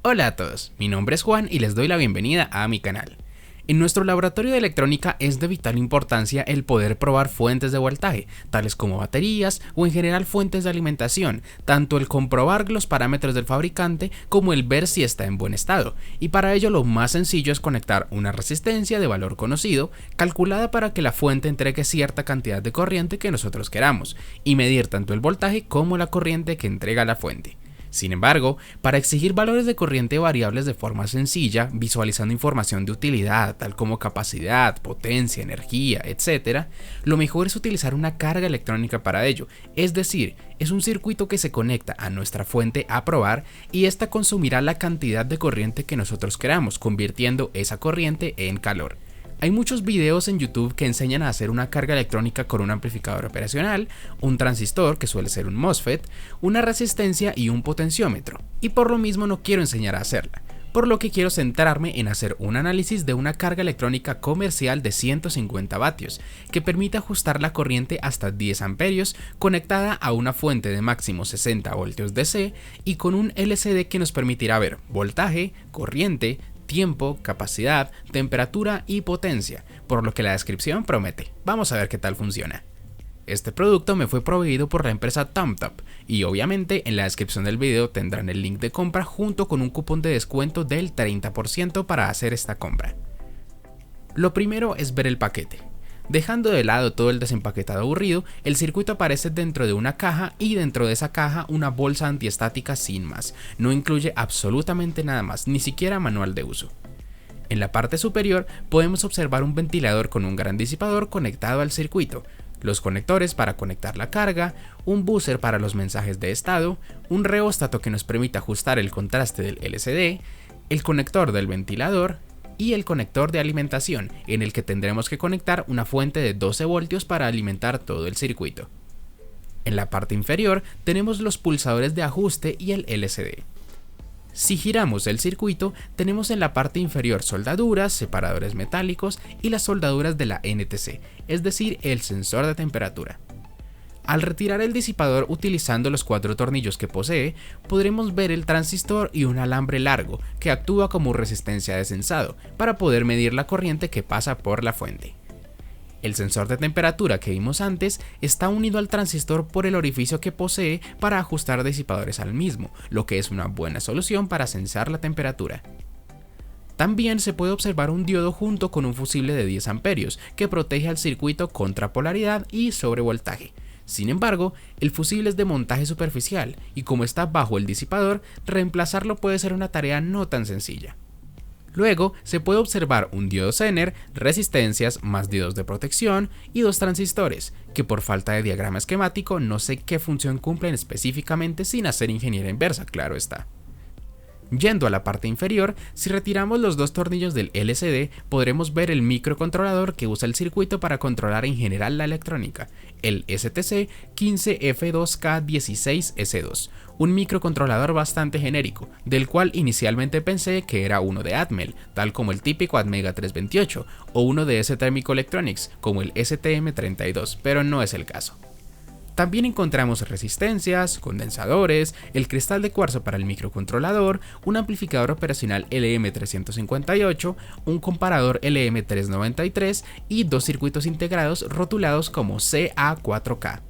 Hola a todos, mi nombre es Juan y les doy la bienvenida a mi canal. En nuestro laboratorio de electrónica es de vital importancia el poder probar fuentes de voltaje, tales como baterías o en general fuentes de alimentación, tanto el comprobar los parámetros del fabricante como el ver si está en buen estado, y para ello lo más sencillo es conectar una resistencia de valor conocido, calculada para que la fuente entregue cierta cantidad de corriente que nosotros queramos, y medir tanto el voltaje como la corriente que entrega la fuente. Sin embargo, para exigir valores de corriente variables de forma sencilla, visualizando información de utilidad, tal como capacidad, potencia, energía, etc., lo mejor es utilizar una carga electrónica para ello, es decir, es un circuito que se conecta a nuestra fuente a probar y esta consumirá la cantidad de corriente que nosotros queramos, convirtiendo esa corriente en calor. Hay muchos videos en YouTube que enseñan a hacer una carga electrónica con un amplificador operacional, un transistor, que suele ser un MOSFET, una resistencia y un potenciómetro, y por lo mismo no quiero enseñar a hacerla, por lo que quiero centrarme en hacer un análisis de una carga electrónica comercial de 150 vatios, que permite ajustar la corriente hasta 10 amperios conectada a una fuente de máximo 60 voltios DC y con un LCD que nos permitirá ver voltaje, corriente, tiempo, capacidad, temperatura y potencia, por lo que la descripción promete. Vamos a ver qué tal funciona. Este producto me fue proveído por la empresa TomTop y obviamente en la descripción del video tendrán el link de compra junto con un cupón de descuento del 30% para hacer esta compra. Lo primero es ver el paquete. Dejando de lado todo el desempaquetado aburrido, el circuito aparece dentro de una caja y dentro de esa caja una bolsa antiestática sin más. No incluye absolutamente nada más, ni siquiera manual de uso. En la parte superior podemos observar un ventilador con un gran disipador conectado al circuito, los conectores para conectar la carga, un buzzer para los mensajes de estado, un reóstato que nos permite ajustar el contraste del LCD, el conector del ventilador, y el conector de alimentación, en el que tendremos que conectar una fuente de 12 voltios para alimentar todo el circuito. En la parte inferior tenemos los pulsadores de ajuste y el LCD. Si giramos el circuito, tenemos en la parte inferior soldaduras, separadores metálicos y las soldaduras de la NTC, es decir, el sensor de temperatura. Al retirar el disipador utilizando los 4 tornillos que posee, podremos ver el transistor y un alambre largo que actúa como resistencia de sensado para poder medir la corriente que pasa por la fuente. El sensor de temperatura que vimos antes está unido al transistor por el orificio que posee para ajustar disipadores al mismo, lo que es una buena solución para sensar la temperatura. También se puede observar un diodo junto con un fusible de 10 amperios que protege al circuito contra polaridad y sobrevoltaje. Sin embargo, el fusible es de montaje superficial y como está bajo el disipador, reemplazarlo puede ser una tarea no tan sencilla. Luego se puede observar un diodo Zener, resistencias, más diodos de protección y 2 transistores, que por falta de diagrama esquemático no sé qué función cumplen específicamente sin hacer ingeniería inversa, claro está. Yendo a la parte inferior, si retiramos los 2 tornillos del LCD, podremos ver el microcontrolador que usa el circuito para controlar en general la electrónica, el STC 15F2K16S2, un microcontrolador bastante genérico, del cual inicialmente pensé que era uno de Atmel, tal como el típico Atmega 328, o uno de ST Microelectronics, como el STM32, pero no es el caso. También encontramos resistencias, condensadores, el cristal de cuarzo para el microcontrolador, un amplificador operacional LM358, un comparador LM393 y 2 circuitos integrados rotulados como CA4K.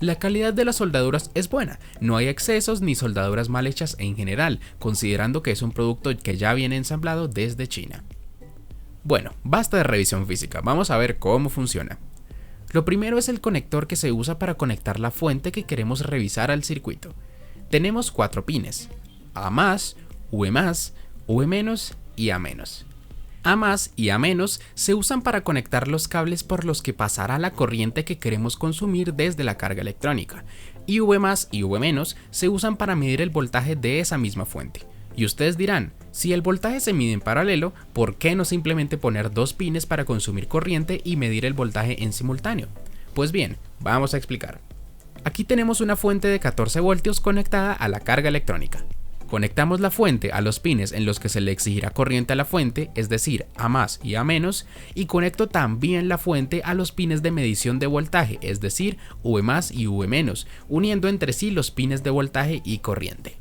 La calidad de las soldaduras es buena, no hay excesos ni soldaduras mal hechas en general, considerando que es un producto que ya viene ensamblado desde China. Bueno, basta de revisión física, vamos a ver cómo funciona. Lo primero es el conector que se usa para conectar la fuente que queremos revisar al circuito. Tenemos 4 pines, A+, V+, V- y A-. A+ y A- se usan para conectar los cables por los que pasará la corriente que queremos consumir desde la carga electrónica, y V+ y V- se usan para medir el voltaje de esa misma fuente. Y ustedes dirán, si el voltaje se mide en paralelo, ¿por qué no simplemente poner 2 pines para consumir corriente y medir el voltaje en simultáneo? Pues bien, vamos a explicar. Aquí tenemos una fuente de 14 voltios conectada a la carga electrónica. Conectamos la fuente a los pines en los que se le exigirá corriente a la fuente, es decir, A+ y A-, y conecto también la fuente a los pines de medición de voltaje, es decir, V+ y V-, uniendo entre sí los pines de voltaje y corriente.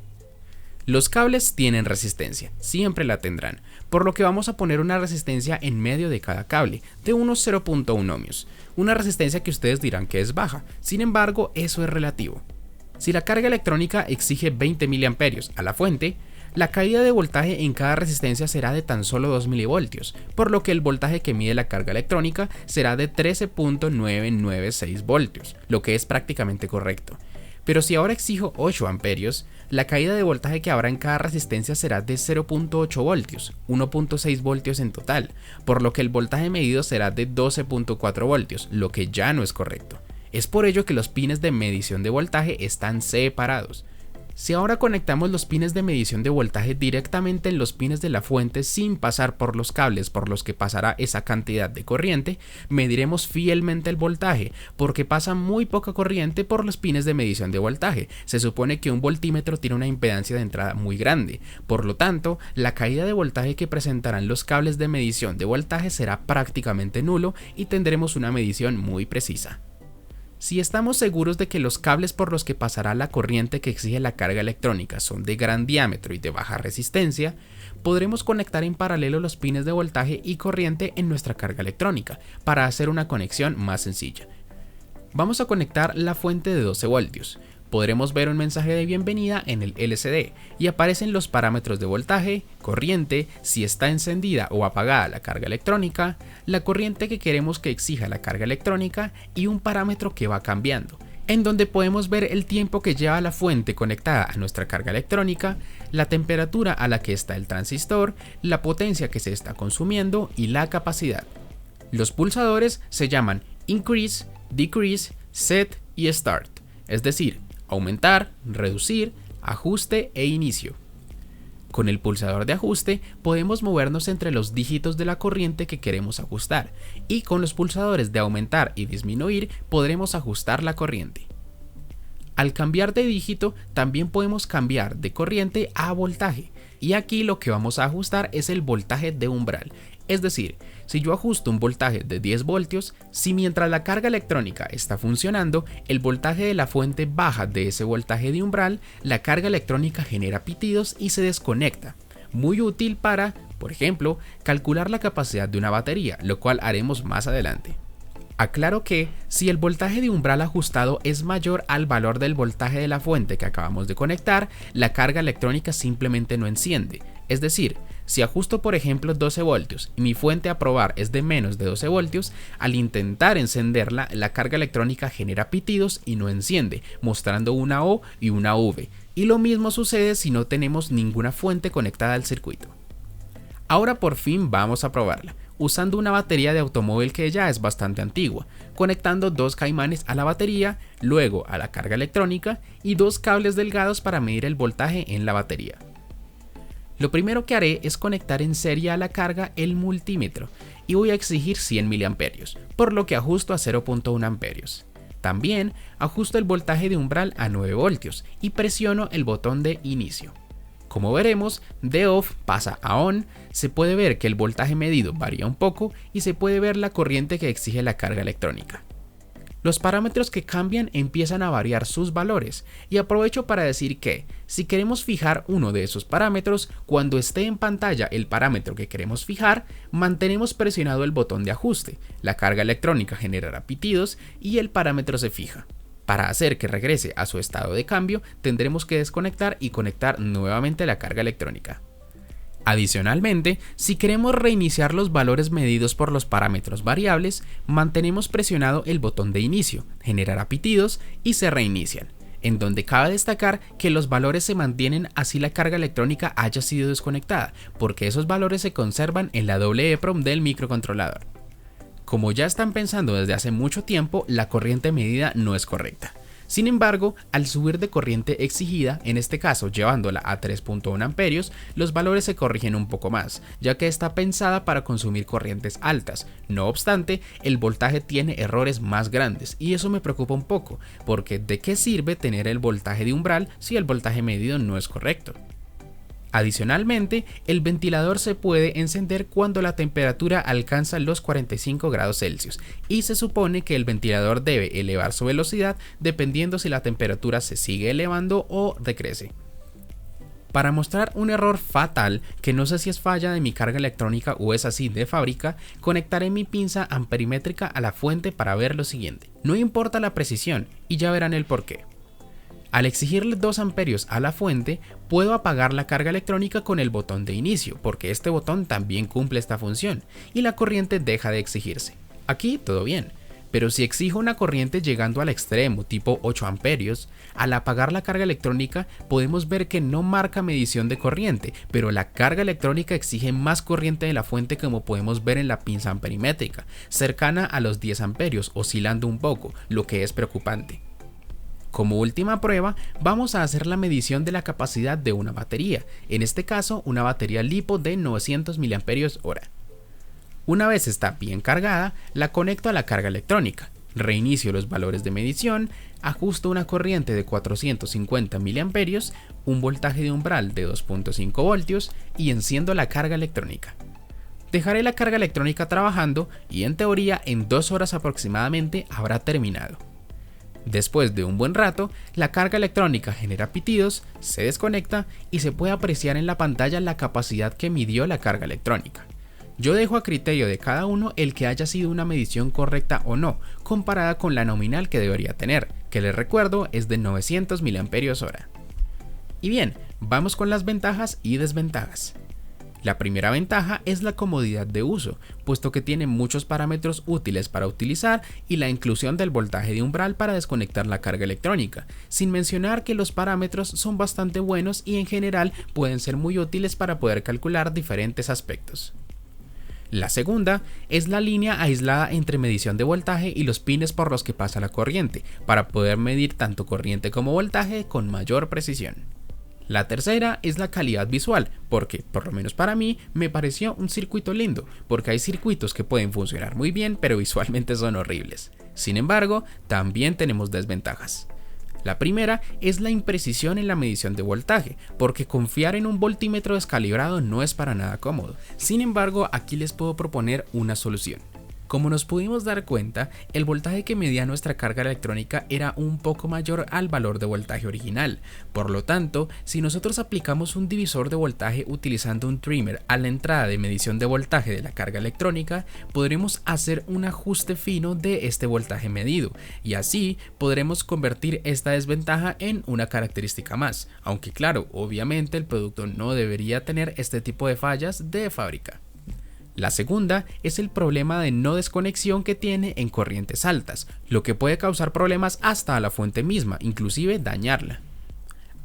Los cables tienen resistencia, siempre la tendrán, por lo que vamos a poner una resistencia en medio de cada cable, de unos 0.1 ohmios, una resistencia que ustedes dirán que es baja, sin embargo eso es relativo. Si la carga electrónica exige 20 mA a la fuente, la caída de voltaje en cada resistencia será de tan solo 2 mV, por lo que el voltaje que mide la carga electrónica será de 13.996 voltios, lo que es prácticamente correcto. Pero si ahora exijo 8 amperios, la caída de voltaje que habrá en cada resistencia será de 0.8 voltios, 1.6 voltios en total, por lo que el voltaje medido será de 12.4 voltios, lo que ya no es correcto. Es por ello que los pines de medición de voltaje están separados. Si ahora conectamos los pines de medición de voltaje directamente en los pines de la fuente sin pasar por los cables por los que pasará esa cantidad de corriente, mediremos fielmente el voltaje, porque pasa muy poca corriente por los pines de medición de voltaje. Se supone que un voltímetro tiene una impedancia de entrada muy grande, por lo tanto, la caída de voltaje que presentarán los cables de medición de voltaje será prácticamente nulo y tendremos una medición muy precisa. Si estamos seguros de que los cables por los que pasará la corriente que exige la carga electrónica son de gran diámetro y de baja resistencia, podremos conectar en paralelo los pines de voltaje y corriente en nuestra carga electrónica para hacer una conexión más sencilla. Vamos a conectar la fuente de 12 voltios. Podremos ver un mensaje de bienvenida en el LCD y aparecen los parámetros de voltaje, corriente, si está encendida o apagada la carga electrónica, la corriente que queremos que exija la carga electrónica y un parámetro que va cambiando, en donde podemos ver el tiempo que lleva la fuente conectada a nuestra carga electrónica, la temperatura a la que está el transistor, la potencia que se está consumiendo y la capacidad. Los pulsadores se llaman Increase, Decrease, Set y Start, es decir, aumentar, reducir, ajuste e inicio. Con el pulsador de ajuste podemos movernos entre los dígitos de la corriente que queremos ajustar, y con los pulsadores de aumentar y disminuir podremos ajustar la corriente. Al cambiar de dígito también podemos cambiar de corriente a voltaje, y aquí lo que vamos a ajustar es el voltaje de umbral. Es decir, si yo ajusto un voltaje de 10 voltios, si mientras la carga electrónica está funcionando, el voltaje de la fuente baja de ese voltaje de umbral, la carga electrónica genera pitidos y se desconecta. Muy útil para, por ejemplo, calcular la capacidad de una batería, lo cual haremos más adelante. Aclaro que, si el voltaje de umbral ajustado es mayor al valor del voltaje de la fuente que acabamos de conectar, la carga electrónica simplemente no enciende. Es decir, si ajusto por ejemplo 12 voltios y mi fuente a probar es de menos de 12 voltios, al intentar encenderla, la carga electrónica genera pitidos y no enciende, mostrando una O y una V. Y lo mismo sucede si no tenemos ninguna fuente conectada al circuito. Ahora por fin vamos a probarla, usando una batería de automóvil que ya es bastante antigua, conectando dos caimanes a la batería, luego a la carga electrónica y dos cables delgados para medir el voltaje en la batería. Lo primero que haré es conectar en serie a la carga el multímetro y voy a exigir 100 mA, por lo que ajusto a 0.1 amperios. También ajusto el voltaje de umbral a 9 voltios y presiono el botón de inicio. Como veremos, de off pasa a on, se puede ver que el voltaje medido varía un poco y se puede ver la corriente que exige la carga electrónica. Los parámetros que cambian empiezan a variar sus valores, y aprovecho para decir que, si queremos fijar uno de esos parámetros, cuando esté en pantalla el parámetro que queremos fijar, mantenemos presionado el botón de ajuste, la carga electrónica generará pitidos y el parámetro se fija. Para hacer que regrese a su estado de cambio, tendremos que desconectar y conectar nuevamente la carga electrónica. Adicionalmente, si queremos reiniciar los valores medidos por los parámetros variables, mantenemos presionado el botón de inicio, generará pitidos y se reinician, en donde cabe destacar que los valores se mantienen así la carga electrónica haya sido desconectada, porque esos valores se conservan en la doble EEPROM del microcontrolador. Como ya están pensando desde hace mucho tiempo, la corriente medida no es correcta. Sin embargo, al subir de corriente exigida, en este caso llevándola a 3.1 amperios, los valores se corrigen un poco más, ya que está pensada para consumir corrientes altas. No obstante, el voltaje tiene errores más grandes y eso me preocupa un poco, porque ¿de qué sirve tener el voltaje de umbral si el voltaje medido no es correcto? Adicionalmente, el ventilador se puede encender cuando la temperatura alcanza los 45 grados Celsius y se supone que el ventilador debe elevar su velocidad dependiendo si la temperatura se sigue elevando o decrece. Para mostrar un error fatal, que no sé si es falla de mi carga electrónica o es así de fábrica, conectaré mi pinza amperimétrica a la fuente para ver lo siguiente. No importa la precisión, y ya verán el porqué. Al exigirle 2 amperios a la fuente, puedo apagar la carga electrónica con el botón de inicio, porque este botón también cumple esta función, y la corriente deja de exigirse. Aquí todo bien. Pero si exijo una corriente llegando al extremo tipo 8 amperios, al apagar la carga electrónica podemos ver que no marca medición de corriente, pero la carga electrónica exige más corriente de la fuente, como podemos ver en la pinza amperimétrica, cercana a los 10 amperios, oscilando un poco, lo que es preocupante. Como última prueba, vamos a hacer la medición de la capacidad de una batería, en este caso una batería LiPo de 900 mAh. Una vez está bien cargada, la conecto a la carga electrónica, reinicio los valores de medición, ajusto una corriente de 450 mA, un voltaje de umbral de 2.5 voltios y enciendo la carga electrónica. Dejaré la carga electrónica trabajando y en teoría en 2 horas aproximadamente habrá terminado. Después de un buen rato, la carga electrónica genera pitidos, se desconecta y se puede apreciar en la pantalla la capacidad que midió la carga electrónica. Yo dejo a criterio de cada uno el que haya sido una medición correcta o no, comparada con la nominal que debería tener, que les recuerdo es de 900 mAh. Y bien, vamos con las ventajas y desventajas. La primera ventaja es la comodidad de uso, puesto que tiene muchos parámetros útiles para utilizar y la inclusión del voltaje de umbral para desconectar la carga electrónica, sin mencionar que los parámetros son bastante buenos y en general pueden ser muy útiles para poder calcular diferentes aspectos. La segunda es la línea aislada entre medición de voltaje y los pines por los que pasa la corriente, para poder medir tanto corriente como voltaje con mayor precisión. La tercera es la calidad visual, porque, por lo menos para mí, me pareció un circuito lindo, porque hay circuitos que pueden funcionar muy bien, pero visualmente son horribles. Sin embargo, también tenemos desventajas. La primera es la imprecisión en la medición de voltaje, porque confiar en un voltímetro descalibrado no es para nada cómodo. Sin embargo, aquí les puedo proponer una solución. Como nos pudimos dar cuenta, el voltaje que medía nuestra carga electrónica era un poco mayor al valor de voltaje original. Por lo tanto, si nosotros aplicamos un divisor de voltaje utilizando un trimmer a la entrada de medición de voltaje de la carga electrónica, podremos hacer un ajuste fino de este voltaje medido, y así podremos convertir esta desventaja en una característica más, aunque claro, obviamente el producto no debería tener este tipo de fallas de fábrica. La segunda es el problema de no desconexión que tiene en corrientes altas, lo que puede causar problemas hasta a la fuente misma, inclusive dañarla.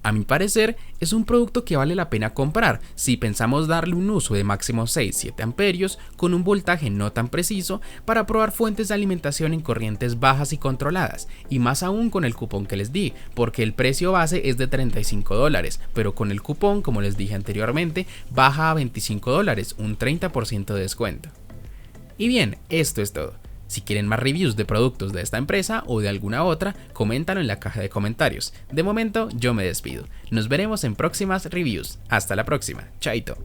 A mi parecer, es un producto que vale la pena comprar si pensamos darle un uso de máximo 6-7 amperios con un voltaje no tan preciso para probar fuentes de alimentación en corrientes bajas y controladas, y más aún con el cupón que les di, porque el precio base es de $35, pero con el cupón, como les dije anteriormente, baja a $25, un 30% de descuento. Y bien, esto es todo. Si quieren más reviews de productos de esta empresa o de alguna otra, coméntalo en la caja de comentarios. De momento, yo me despido. Nos veremos en próximas reviews. Hasta la próxima. Chaito.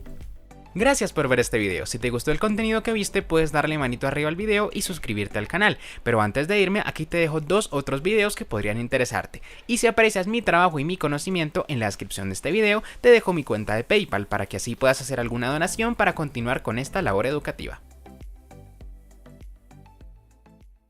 Gracias por ver este video. Si te gustó el contenido que viste, puedes darle manito arriba al video y suscribirte al canal. Pero antes de irme, aquí te dejo 2 otros videos que podrían interesarte. Y si aprecias mi trabajo y mi conocimiento, en la descripción de este video te dejo mi cuenta de PayPal para que así puedas hacer alguna donación para continuar con esta labor educativa.